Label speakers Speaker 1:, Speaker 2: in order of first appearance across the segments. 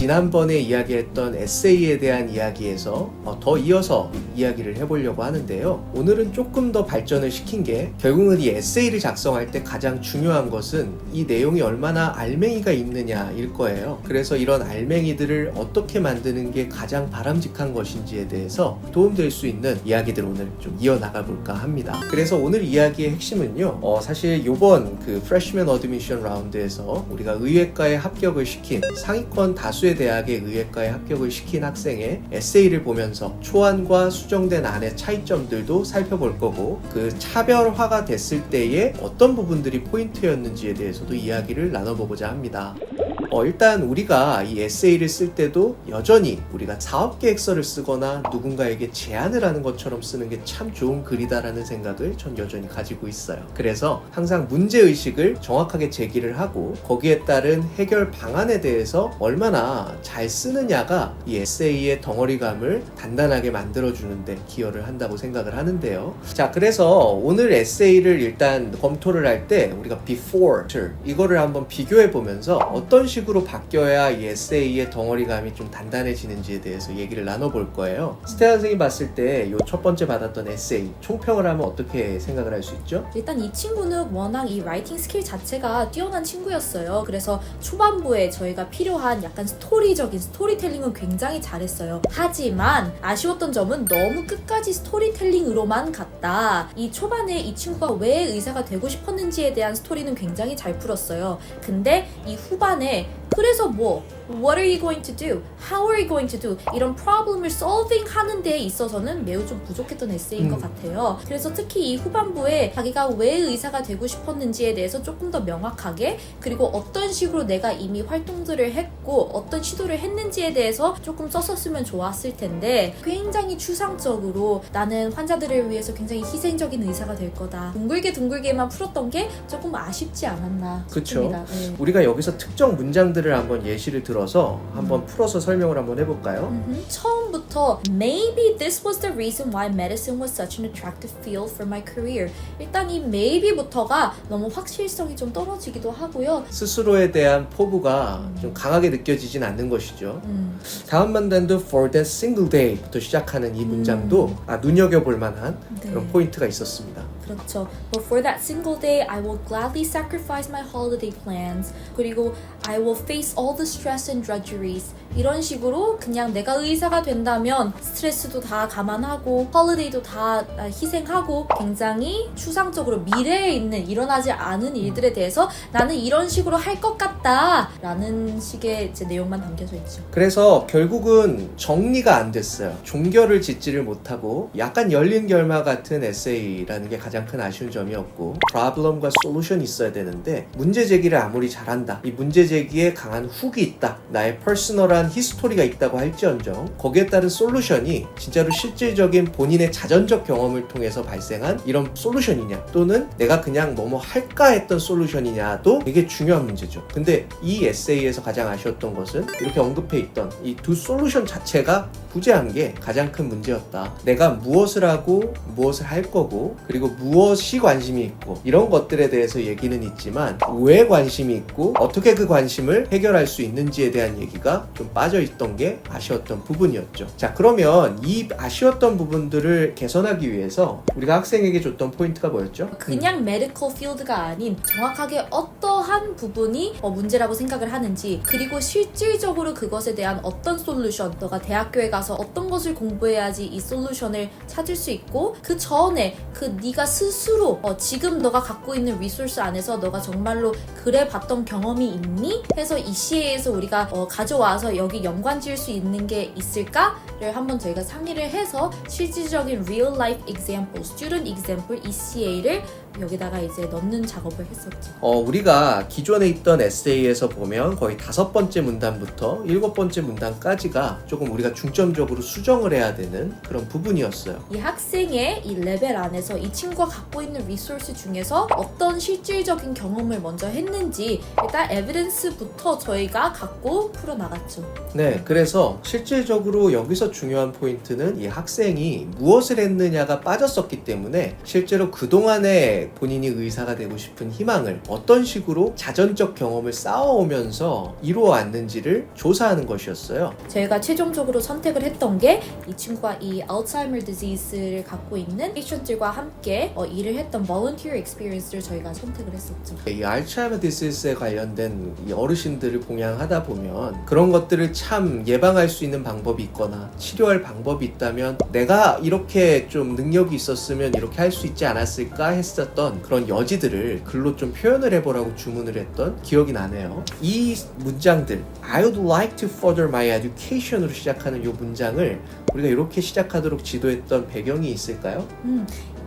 Speaker 1: 지난번에 이야기했던 에세이에 대한 이야기에서 더 이어서 이야기를 해보려고 하는데요. 오늘은 조금 더 발전을 시킨 게 결국은 이 에세이를 작성할 때 가장 중요한 것은 이 내용이 얼마나 알맹이가 있느냐일 거예요. 그래서 이런 알맹이들을 어떻게 만드는 게 가장 바람직한 것인지에 대해서 도움될 수 있는 이야기들 오늘 좀 이어나가 볼까 합니다. 그래서 오늘 이야기의 핵심은요, 사실 요번 그 프레시맨 어드미션 라운드에서 우리가 의예과에 합격을 시킨 상위권 다수의 대학의 의예과에 합격을 시킨 학생의 에세이를 보면서 초안과 수정된 안의 차이점들도 살펴볼 거고, 그 차별화가 됐을 때의 어떤 부분들이 포인트였는지에 대해서도 이야기를 나눠보고자 합니다. 일단 우리가 이 에세이를 쓸 때도 여전히 우리가 사업계획서를 쓰거나 누군가에게 제안을 하는 것처럼 쓰는 게 참 좋은 글이다라는 생각을 전 여전히 가지고 있어요. 그래서 항상 문제의식을 정확하게 제기를 하고 거기에 따른 해결 방안에 대해서 얼마나 잘 쓰느냐가 이 에세이의 덩어리감을 단단하게 만들어주는데 기여를 한다고 생각을 하는데요. 자, 그래서 오늘 에세이를 일단 검토를 할 때 우리가 before, after 이거를 한번 비교해 보면서 어떤 식으로 바뀌어야 이 에세이의 덩어리감이 좀 단단해지는지에 대해서 얘기를 나눠볼 거예요. 스테아 선생님이 봤을 때 이 첫 번째 받았던 에세이 총평을 하면 어떻게 생각을 할 수 있죠?
Speaker 2: 일단 이 친구는 워낙 이 라이팅 스킬 자체가 뛰어난 친구였어요. 그래서 초반부에 저희가 필요한 약간 스토리적인 스토리텔링은 굉장히 잘했어요. 하지만 아쉬웠던 점은 너무 끝까지 스토리텔링으로만 갔다. 이 초반에 이 친구가 왜 의사가 되고 싶었는지에 대한 스토리는 굉장히 잘 풀었어요. 근데 이 후반에 그래서 뭐 What are you going to do? How are you going to do? 이런 problem을 solving 하는 데 있어서는 매우 좀 부족했던 에세이인 것 같아요. 그래서 특히 이 후반부에 자기가 왜 의사가 되고 싶었는지에 대해서 조금 더 명확하게, 그리고 어떤 식으로 내가 이미 활동들을 했고 어떤 시도를 했는지에 대해서 조금 썼었으면 좋았을 텐데 굉장히 추상적으로 나는 환자들을 위해서 굉장히 희생적인 의사가 될 거다. 둥글게만 풀었던 게 조금 아쉽지 않았나 싶습니다. 네.
Speaker 1: 우리가 여기서 특정 문장들을 한번 예시를 들어서 한번 풀어서 설명을 한번 해볼까요?
Speaker 2: 처음부터 Maybe this was the reason why medicine was such an attractive field for my career. 일단 이 maybe부터가 너무 확실성이 좀 떨어지기도 하고요.
Speaker 1: 스스로에 대한 포부가 좀 강하게 느껴지진 않는 것이죠. 다음 문단도 For that single day부터 시작하는 이 문장도 눈여겨볼 만한 그런 포인트가 있었습니다.
Speaker 2: 그렇죠. But for that single day, I will gladly sacrifice my holiday plans. 그리고 I will face all the stress and drudgeries. 이런 식으로 그냥 내가 의사가 된다면 스트레스도 다 감안하고 홀리데이도 다 희생하고 굉장히 추상적으로 미래에 있는 일어나지 않은 일들에 대해서 나는 이런 식으로 할 것 같다 라는 식의 이제 내용만 담겨져 있죠.
Speaker 1: 그래서 결국은 정리가 안 됐어요. 종결을 짓지를 못하고 약간 열린 결말 같은 에세이라는 게 가장 큰 아쉬운 점이었고, 프로블럼과 솔루션이 있어야 되는데 문제 제기를 아무리 잘한다, 이 문제 제기에 강한 훅이 있다, 나의 퍼스널한 히스토리가 있다고 할지언정 거기에 따른 솔루션이 진짜로 실질적인 본인의 자전적 경험을 통해서 발생한 이런 솔루션이냐, 또는 내가 그냥 뭐뭐 할까 했던 솔루션이냐도 되게 중요한 문제죠. 근데 이 에세이에서 가장 아쉬웠던 것은 이렇게 언급해 있던 이 두 솔루션 자체가 부재한 게 가장 큰 문제였다. 내가 무엇을 하고 무엇을 할 거고, 그리고 무엇이 관심이 있고, 이런 것들에 대해서 얘기는 있지만 왜 관심이 있고 어떻게 그 관심을 해결할 수 있는지에 대한 얘기가 좀 빠져있던 게 아쉬웠던 부분이었죠. 자, 그러면 이 아쉬웠던 부분들을 개선하기 위해서 우리가 학생에게 줬던 포인트가 뭐였죠?
Speaker 2: 그냥 메디컬 필드가 아닌 정확하게 어떠한 부분이 문제라고 생각을 하는지, 그리고 실질적으로 그것에 대한 어떤 솔루션, 너가 대학교에 가서 어떤 것을 공부해야지 이 솔루션을 찾을 수 있고, 그 전에 그 네가 스스로 지금 너가 갖고 있는 리소스 안에서 너가 정말로 그래 봤던 경험이 있니? 해서 이 CA에서 우리가 가져와서 여기 연관 지을 수 있는 게 있을까를 한번 저희가 상의를 해서 실질적인 real life example, student example ECA를 여기다가 이제 넣는 작업을 했었죠.
Speaker 1: 우리가 기존에 있던 에세이에서 보면 거의 5번째 문단부터 7번째 문단까지가 조금 우리가 중점적으로 수정을 해야 되는 그런 부분이었어요.
Speaker 2: 이 학생의 이 레벨 안에서 이 친구가 갖고 있는 리소스 중에서 어떤 실질적인 경험을 먼저 했는지 일단 에비던스부터 저희가 갖고 풀어나갔죠.
Speaker 1: 네, 그래서 실질적으로 여기서 중요한 포인트는 이 학생이 무엇을 했느냐가 빠졌었기 때문에 실제로 그동안의 미래에 본인이 의사가 되고 싶은 희망을 어떤 식으로 자전적 경험을 쌓아오면서 이루어왔는지를 조사하는 것이었어요.
Speaker 2: 저희가 최종적으로 선택을 했던 게 이 친구가 이 알츠하이머 디지즈를 갖고 있는 페이션들과 함께 일을 했던 volunteer experience를 저희가 선택을 했었죠.
Speaker 1: 이 알츠하이머 디시즈에 관련된 이 어르신들을 봉양하다 보면 그런 것들을 참 예방할 수 있는 방법이 있거나 치료할 방법이 있다면 내가 이렇게 좀 능력이 있었으면 이렇게 할 수 있지 않았을까 했었던 그런 여지들을 글로 좀 표현을 해보라고 주문을 했던 기억이 나네요. 이 문장들 I would like to further my education으로 시작하는 이 문장을 우리가 이렇게 시작하도록 지도했던 배경이 있을까요?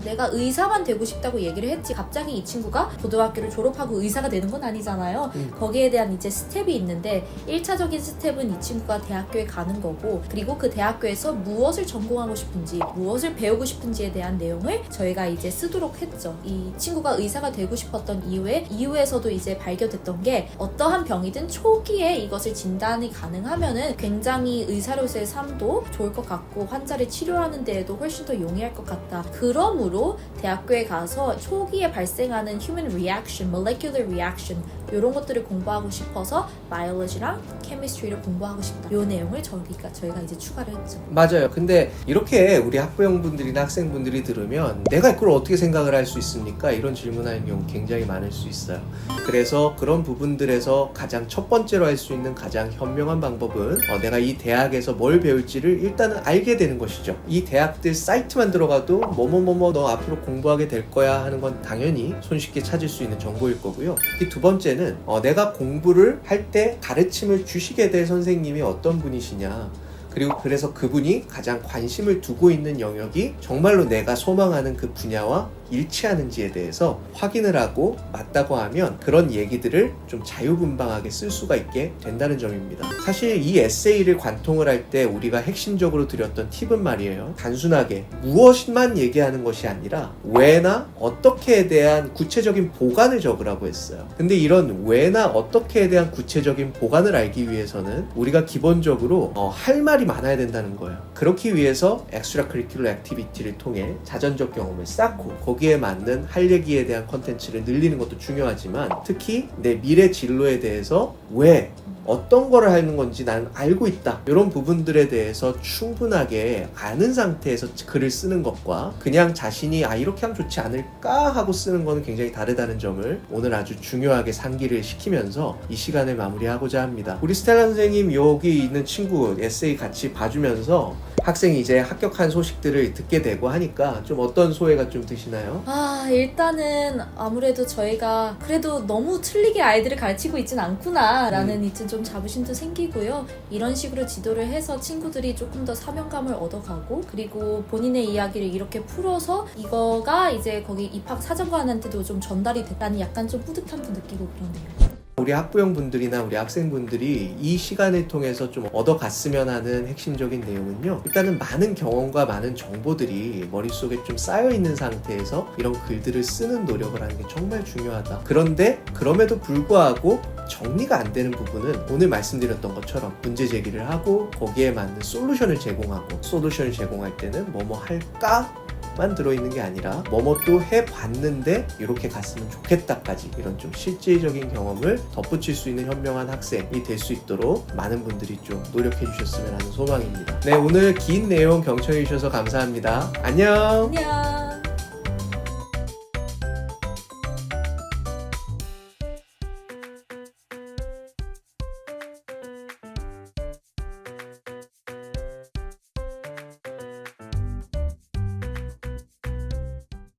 Speaker 2: 내가 의사만 되고 싶다고 얘기를 했지 갑자기 이 친구가 고등학교를 졸업하고 의사가 되는 건 아니잖아요. 거기에 대한 이제 스텝이 있는데 1차적인 스텝은 이 친구가 대학교에 가는 거고 그리고 그 대학교에서 무엇을 전공하고 싶은지 무엇을 배우고 싶은지에 대한 내용을 저희가 이제 쓰도록 했죠. 이 친구가 의사가 되고 싶었던 이후에서도 이제 발견됐던 게 어떠한 병이든 초기에 이것을 진단이 가능하면은 굉장히 의사로서의 삶도 좋을 것 같고 환자를 치료하는 데에도 훨씬 더 용이할 것 같다. 그러므로 대학교에 가서 초기에 발생하는 human reaction, molecular reaction 이런 것들을 공부하고 싶어서 biology랑 chemistry를 공부하고 싶다. 이 내용을 저희가 이제 추가를 했죠.
Speaker 1: 맞아요. 근데 이렇게 우리 학부형분들이나 학생분들이 들으면 내가 그걸 어떻게 생각을 할 수 있습니까? 이런 질문하는 경우 굉장히 많을 수 있어요. 그래서 그런 부분들에서 가장 첫 번째로 할 수 있는 가장 현명한 방법은 내가 이 대학에서 뭘 배울지를 일단은 알게 되는 것이죠. 이 대학들 사이트만 들어가도 뭐뭐뭐뭐 너 앞으로 공부하게 될 거야 하는 건 당연히 손쉽게 찾을 수 있는 정보일 거고요. 이 두 번째는 내가 공부를 할 때 가르침을 주시게 될 선생님이 어떤 분이시냐, 그리고 그래서 그분이 가장 관심을 두고 있는 영역이 정말로 내가 소망하는 그 분야와 일치하는지에 대해서 확인을 하고 맞다고 하면 그런 얘기들을 좀 자유분방하게 쓸 수가 있게 된다는 점입니다. 사실 이 에세이를 관통을 할 때 우리가 핵심적으로 드렸던 팁은 말이에요. 단순하게 무엇만 얘기하는 것이 아니라 왜나 어떻게에 대한 구체적인 보관을 적으라고 했어요. 근데 이런 왜나 어떻게에 대한 구체적인 보관을 알기 위해서는 우리가 기본적으로 할 말이 많아야 된다는 거예요. 그렇기 위해서 엑스트라 커리큘러 액티비티를 통해 자전적 경험을 쌓고 거기에 맞는 할 얘기에 대한 컨텐츠를 늘리는 것도 중요하지만 특히 내 미래 진로에 대해서 왜 어떤 거를 하는 건지 나는 알고 있다 이런 부분들에 대해서 충분하게 아는 상태에서 글을 쓰는 것과 그냥 자신이 이렇게 하면 좋지 않을까 하고 쓰는 거는 굉장히 다르다는 점을 오늘 아주 중요하게 상기를 시키면서 이 시간을 마무리하고자 합니다. 우리 스텔라 선생님 여기 있는 친구 에세이 같이 봐주면서 학생이 이제 합격한 소식들을 듣게 되고 하니까 좀 어떤 소회가 좀 드시나요?
Speaker 2: 일단은 아무래도 저희가 그래도 너무 틀리게 아이들을 가르치고 있진 않구나 라는 이제 좀 자부심도 생기고요. 이런 식으로 지도를 해서 친구들이 조금 더 사명감을 얻어가고 그리고 본인의 이야기를 이렇게 풀어서 이거가 이제 거기 입학 사정관한테도 좀 전달이 됐다는 약간 좀 뿌듯함도 느끼고 그러네요.
Speaker 1: 우리 학부형분들이나 우리 학생분들이 이 시간을 통해서 좀 얻어갔으면 하는 핵심적인 내용은요, 일단은 많은 경험과 많은 정보들이 머릿속에 좀 쌓여있는 상태에서 이런 글들을 쓰는 노력을 하는 게 정말 중요하다. 그런데 그럼에도 불구하고 정리가 안 되는 부분은 오늘 말씀드렸던 것처럼 문제 제기를 하고 거기에 맞는 솔루션을 제공하고, 솔루션을 제공할 때는 뭐뭐 할까? 만 들어있는 게 아니라 뭐뭐 또 해봤는데 이렇게 갔으면 좋겠다까지 이런 좀 실질적인 경험을 덧붙일 수 있는 현명한 학생이 될 수 있도록 많은 분들이 좀 노력해 주셨으면 하는 소망입니다. 네, 오늘 긴 내용 경청해 주셔서 감사합니다. 안녕.
Speaker 2: 안녕.